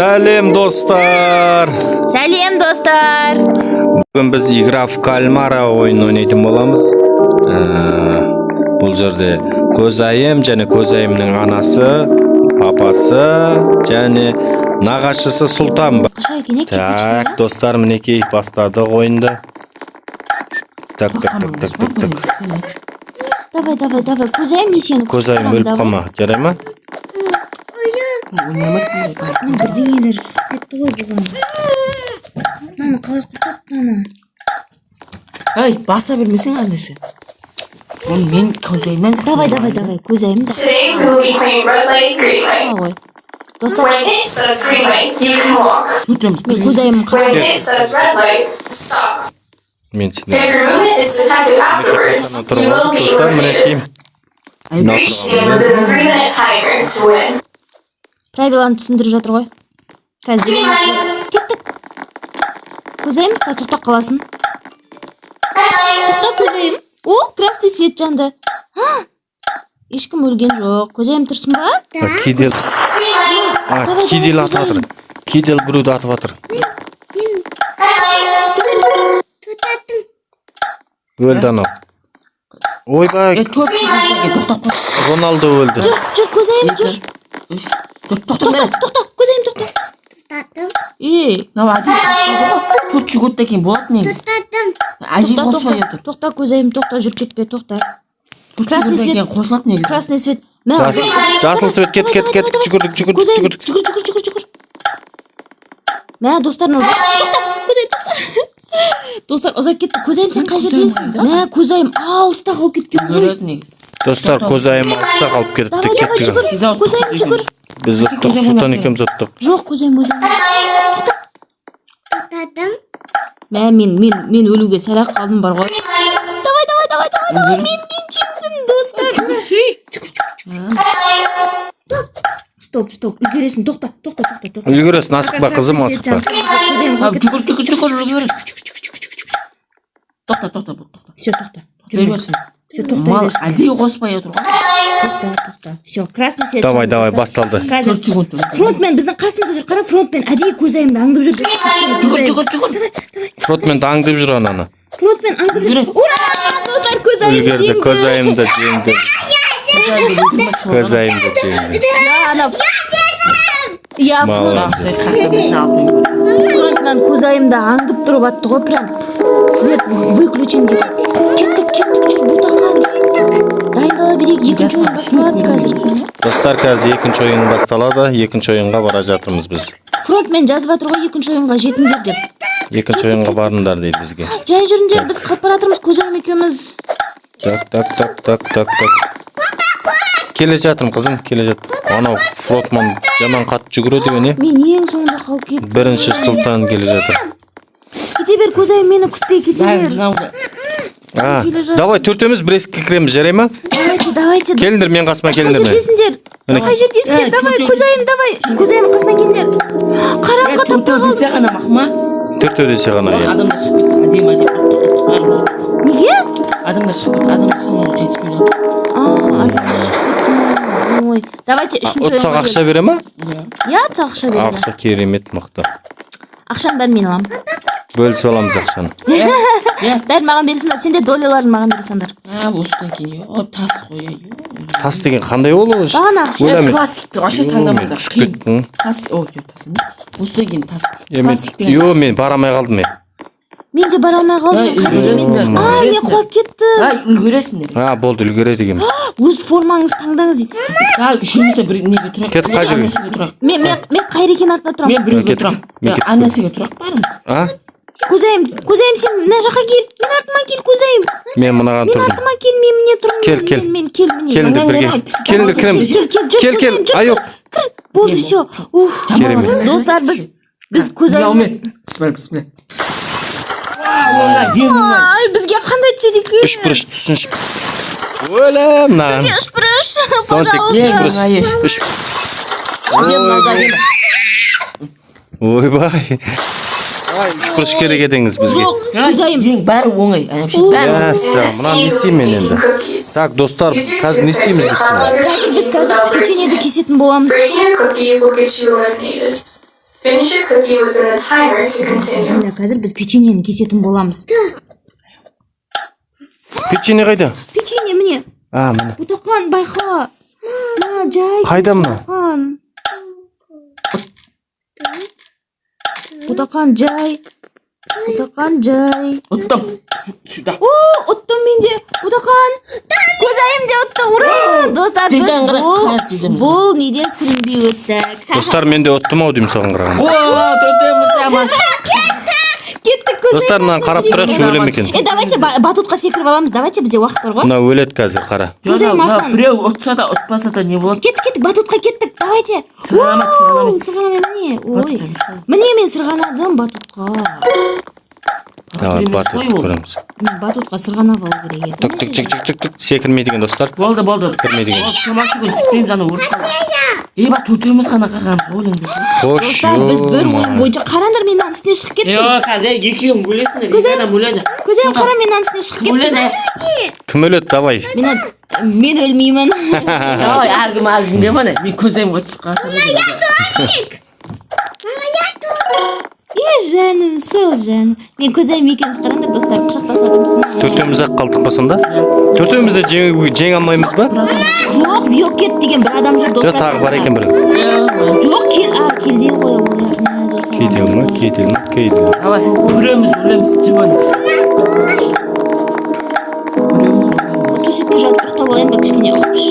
Сәлем достар. Сәлем достар. Бүгін біз игра в кальмара ойын ойнайтын боламыз. Бұл жерде Көзайым және Көзайымның анасы, папасы және нағашысы Сұлтан. Так, достар, мінекей бастадық ойынды. Так. Давай, Көзайым не сені? Көзайым өліп қалма, жарай ма? Бірдеңелер кетті ғой бұған. Мама, қалай құртады мама? Ай, баса бермесең әнесі. Мен Көзайыммен... Давай, Көзайым да. Today we will be playing red light, green light. Достар, When it says green light, you can walk. мен Көзайым When it says red light, stop. Мен If your movement is detected afterwards, you will be eliminated. Reach the end within the 3-minute timer to win. правиланы түсіндіріп жатыр ғой. Green light, Кеттік. Көзайым, қазір тоқтап қаласың. red light, Тоқта, Көзайым. О, красный свет жанды. Ешкім өлген жоқ. Көзайым тұрсын ба? Кедел. green light, Кедел атып жатыр. Кедел біреуді атып жатыр. red light, Өлді анау. Ойбай, Төрт секундтан тоқтап қой. Роналдо өлді. Жүр, Көзайым, жүр. Тоқта, Көзайым тоқта. Төрт секундтан кейін болады негізі. Әжей қоспай отыр. Тоқта, Көзайым, тоқта, жүр кетпе, тоқта. Красный свет. Қосылады негізі. Красный свет. Мә, Жасыл свет, кет. Көзайым, жүгір. Мә, достар, тоқта, Көзайым, тоқта. Достар, ұзақ кетті. Көзайым, сен қай жердесің? Мә, Көзайым, алыста қалып кеткен ғой. Көреді негізі. Достар, Көзайым алыста қалып кетті. Давай, жүгір. Көзайым, жүгір. Біз ұттық, Сұлтан екеуміз ұттық. Жоқ, Көзайым өзің. Мә, мен өлуге сәлақ қалдым бар ғой. Давай, мен жеңдім, достар. Стоп, үлгересің, тоқта. Үлгересің, асықпа, қызым, асықпа. Жүгір. Тоқта. Все, тоқта. Жүре берсін. Все, тоқтай Мал берсін. әдейі қоспай отыр ғой. Тоқта. Все, красный свет. Давай, басталды. Қазір Төрт секунд. фронтмен біздің қасымызда жүр. Қара, фронтмен әдейі Көзайымды аңдып жүр. Жүгір. Фронтмен аңдып жүр ананы. Фронтмен аңдып жүр. Ура! Достар, Көзайым Үлгерді, жеңді. Көзайымды жеңді. Көзайымды жеңді. Я Молодец. фронтмен Көзайымды аңдып тұрып атты ғой, прям. Свет выключен деп. Кеттік, жүр, бұтаққа. Дайындала берейік, екінші ойын басталады қазір. Достар, қазір екінші ойын басталады. Екінші ойынға бара жатырмыз біз. Фронтмен жазып жатыр ғой, екінші ойынға жетіңдер деп. Екінші ойынға барыңдар дейді бізге. Жай жүріңдер, біз қалып бара жатырмыз, Көзайым екеуміз. Так. Келе жатырмын, қызым, келе жатырмын. Анау фронтман жаман қатты жүгіреді деген не? Мен ең соңында қалып кеттім. Бірінші Сұлтан келе жатыр. Кете бер, Көзайым, мені күтпей кете бер. Давай, төртеміз бір есікке кіреміз, жарай ма? Давайте. Келіңдер, мен қасыма Қай келіңдер. жердесіңдер? Давай, Көзайым, давай. Көзайым қасына келіңдер. Қараңғы таппа қалдым. Десе ғана мақма. Төртеу десе ғана, иә. Адамдар шығып кетті. Әдем. Неге? Адамдар шығып кетті. Адамдар саны жетіспейді. Ой, давайте үшінші ойынға. Ұтсақ ақша бере ма? Я ақша береді. Ақша керемет, мықты. Ақшаны бәрін мен аламын. Бөлісіп аламыз ақшаны. Бәрін маған бересіңдер, сендер долларларын маған бересіңдер. Осыдан кейін. Тас қой. Тас деген қандай ол? Бағана ақша. Классикті вообще таңдамайды. Түсіп кеттің. Тас, тас емес. Осыдан кейін тас. Классик деген. Йо, мен бара алмай қалдым мен. Мен де бара алмай қалдым. Үлгересіңдер. Мен құлап кеттім. Үлгересіңдер. Болды, үлгереді екенбіз. Өз формаңыз таңдаңыз. Үшеумізде бір неге тұрақ. Кетіп қай жерге? Мен Қайрекен артына тұрам. Мен біреуге тұрақ. Анасыға тұрақ барымыз. Көзайым, сен мына жаққа кел. Мен артыма кел, Көзайым. Мен мынаған Мен тұрдым. артыма кел, мен міне тұрмын. Кел. Мен кел, міне. Келіңдер бірге. Келіңдер кіреміз. Кел. Айоқ. Болды, все. Керемет. Достар, біз Көзайым. Бісміллә. Ай, бізге қандай түседі екен? Үш бұрыш түсінші. Өлем, нағын. Үш бұрыш, пожалуйста. Ойбай. Үш бұрыш керек едіңіз бізге. Жоқ, Көзайым. Ең бәрі оңай. Мына не істеймін мен енді? Так, достар, қазір не істейміз біз? Біз қазір печеньеді кесетін боламыз. breaking a cookie will get you eliminated. Finish your cookie within the timer to continue. Міне қазір біз печеньені кесетін боламыз. Печенье қайда? Печенье міне. Міне. Ботақан байқа. Жай. Қайда мына? Ботақан жай. Ботақан жай. Оттым. Сюда. Ұттым мен де. Ботақан. Көзайым де ұтты. Ура! Достар, Тезен қырық теземіз. бұл неден сүрінбей өттік. Достар, мен де оттым ау деймін соған қарағанда. Төртеуміз аман. Кеттік көзайым. Достар, мынаны қарап тұрайық, өлем екен. Давайте батутқа секіріп аламыз. Давайте, бізде уақыт бар ғой. Мына өледі қазір, қара. Біреу ұтса да ұтпаса да не болады? Кеттік, батутқа кеттік. Давайте. Сырғанамайды. Сырғанамай міне. Ой. Міне мен сырғанадым батутқа. Давай, батут көреміз. Мен батутқа сырғанап алу керек еді. Түк. Секірмей деген достар. Болды. Кірмей деген. Шамасы күн түспейміз ана ұрып қалды. Ба, төртеуміз ғана қалғанбыз, өлеңдесін. Қош, Достар, біз бір ойын бойынша қараңдар мен үстіне шығып кеттім. Қазір екеуің өлесіңдер, екі адам өледі. Көзайым қара мен үстіне шығып кеттім. Өледі. Кім өледі, давай. Мен өлмеймін. Әркім демені. Мен көзайымға түсіп қалсам. Жаным, сол жаным. Мен көзайым екеуміз қараңдар достар, құшақтасып Төртеуміз-ақ қалдық па сонда? Төртеуміз де жеңе алмаймыз ба? Жоқ, виок кет деген бір адам жоқ достар. Жоқ, тағы бар екен біреу. Жоқ, келдей ғой ол. Кейдел. Давай, біреуміз өлеміз, жібені. Біреуміз өлеміз. Төсекке жатып ұйықтап алайын ба кішкене ұқпыш.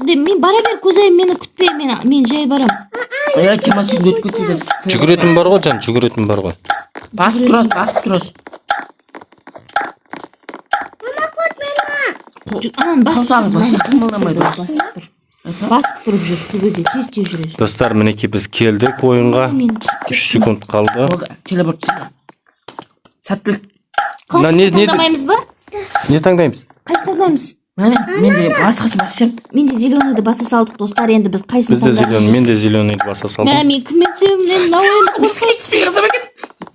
Мен бара бер көзайым, мені күтпе, мен жай барам. Кемасың өткізсіз. Жүгіретін бар ғой, жан, жүгіретін бар ғой. Басып тұрасыз. Саусағыңыз башы қымылдамайды. Басып тұрып жүр, су көзде тез жүресің. Достар, мінекей біз келдік ойынға. 3 секунд қалды. Телеборд сені. Сәттілік. Классикті таңдамаймыз ба? Не таңдаймыз? Қайсы таңдаймыз? Мен де басқасын басып Мен де зеленыйды баса салдық достар, енді біз қайсын таңдаймыз? Мен де зеленыйды баса салдым. Мен кім етсем, мен ойынды қорқайсыз.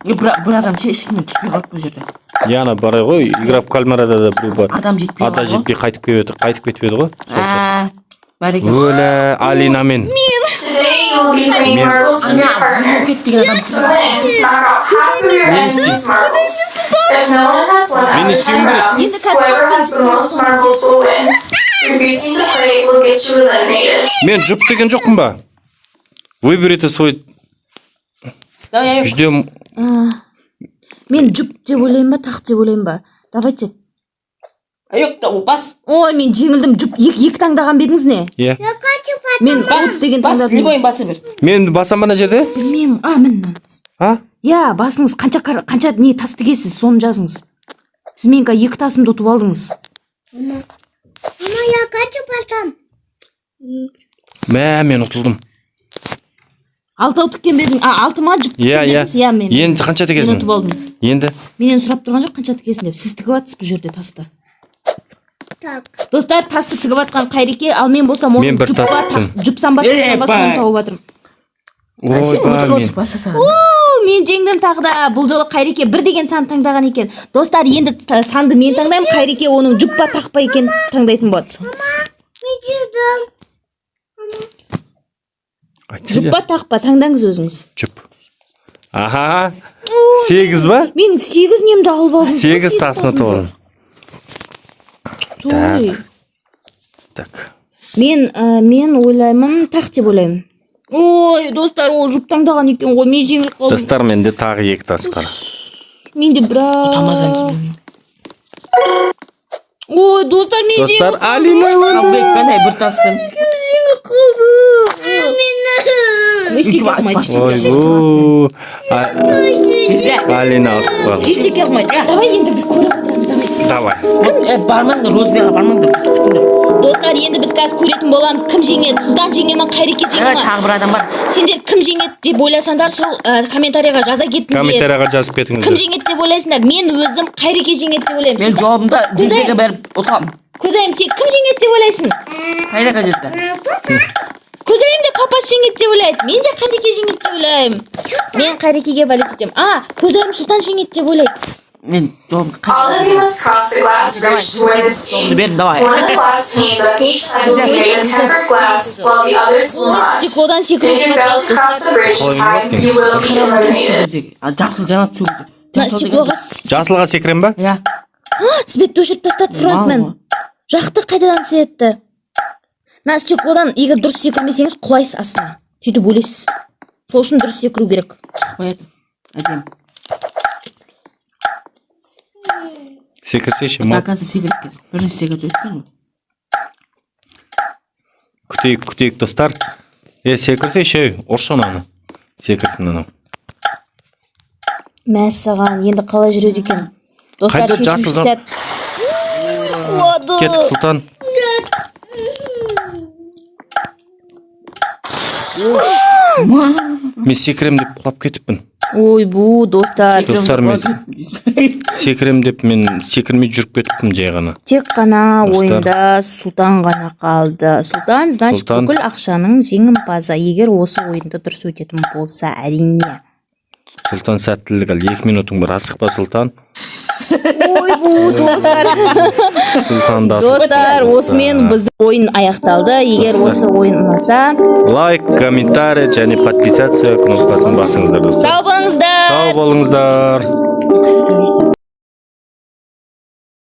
Бір адам ешкімен түспей қалып бұл жерде. Яна барай ғой, игра в кальмарада да біреу бар. Адам жетпей Ата жетпей қайтып кетіп еді ғой. Бәрекелді. Өлі Алинамен. Today you will be playing marbles with your partner. To win, knock out half of your enemy's marbles. If no one has won at the time rounds, whoever has the most marbles will win. Refusing to play will get you eliminated. Мен жұп деген жоқпын ба? Выберите свой... Ждем... Мен жұп деп ойлайын ба, тақ деп ойлайын ба? Давайте. Бас. Ой, мен жеңілдім. Жұп екі таңдаған бедіңіз не? Иә. Мен от деген таңдадым. Любойын басы бір. Мен басам бана жерде? Білмеймін. Мін. Я, басыңыз қанша не тас тігесіз, соны жазыңыз. Сіз мен екі тасымды ұтып алдыңыз. Мама, я хочу басам. Мен ұтылдым. Алтау тіккен бедің. Алты ма жұп тіккен бедіңіз? Иә. Енді қанша тігесің? Мен ұтып алдым. Енді? Менен сұрап тұрған жоқ қанша тігесің деп. Сіз тігіп атсыз бұл жерде тасты. Достар, тасты тігіп атқан Қайреке, ал мен болсам оны жұпсам ба соны тауып атырым. Мен жеңдім тағы да. Бұл жолы Қайреке бір деген сан таңдаған екен. Достар, енді санды мен таңдаймын, Қайреке оның жұппа тақпа екен таңдайтын болады. Мен жүрдім. Жұппа тақпа таңдаңыз өзіңіз. Жұп. Аха. 8 ба? Мен 8 немді алып алдым. 8 тасыны тоғын. Так. Мен ойлаймын, тақ деп ойлаймын. Ой, достар, ол жұп таңдаған екен ғой, мен жеңіліп қалдым. Достар, менде тағы 2 тас бар. Менде бірақ... Ой, достар, мен жеңіліп қалдым. Достар, Алина Қалбек, қандай бір тасын. Мен жеңіліп қалдым. Ештеке қылмайды. Алина алып қалды. Ештеке қылмайды. Давай енді біз көріп отырамыз, давай. Бармаңдар, Розбеға бармаңдар. Достар, енді біз қазір көретін боламыз. Кім жеңеді? Судан жеңе ма, Қайреке жеңе ма? Тағы бір адам бар. Сендер кім жеңеді деп ойласаңдар, сол комментарияға жаза кетіңдер. Комментарияға жазып кетіңіздер. Кім жеңеді деп ойлайсыңдар? Мен өзім Қайреке жеңеді деп ойлаймын. Мен жауабымда жүзеге беріп отырамын. Көзайым, сен кім жеңеді деп ойлайсың? Қайреке жетті. Көзайым де папасы жеңеді деп ойлайды. Мен де Қайреке жеңеді деп ойлаймын. Мен Қайрекеге болеть етемін. Көзайым Сұлтан жеңеді деп ойлайды. мен жолым All of you must cross the glass bridge to win this game. бер давай. One of the glass panes on each side will be made of tempered glass, while the others will not. стеклодан If секіріп you fail to cross the bridge in time, you will be eliminated. жақсы жаңа түсірді. мына стеклоға Жасылға секірем ба? Иә. светті өшіріп тастады фронтмен. Жақты қайтадан светті. Мына стеклодан егер дұрыс секірмесеңіз құлайсыз астына. Сөйтіп өлесіз. Сол үшін дұрыс секіру керек. Қоятын. Әдем. Секірсеші, До ма? конца секіріп кез. Бірінші секіріп өткен ғой. Күтейік достар. Секірсеші, ұршы ананы. Секірсін анау. Мәссаған, енді қалай жүреді екен? Достар, Қайда шешуші жасыл сәт. Кеттік, Сұлтан. Мен секірем деп құлап кетіппін. Ой, бұ, достар. Достар, мен секірем деп мен секірмей жүріп кетіппін жай ғана. Тек қана Достар. ойында Сұлтан ғана қалды. Сұлтан, значит, Сұлтан. бүкіл ақшаның жеңімпазы. Егер осы ойынды дұрыс өтетін болса, әрине. Сұлтан сәттілік ал. 2 минутың бар. Асықпа, Сұлтан. Ой, бұ, достар. Сұлтан да. Достар, осымен біздің ойын аяқталды. Егер осы ойын ұнаса, Лайк, комментарий және подписация кнопкасын басыңыздар, достар. сау болыңыздар. Сау болыңыздар.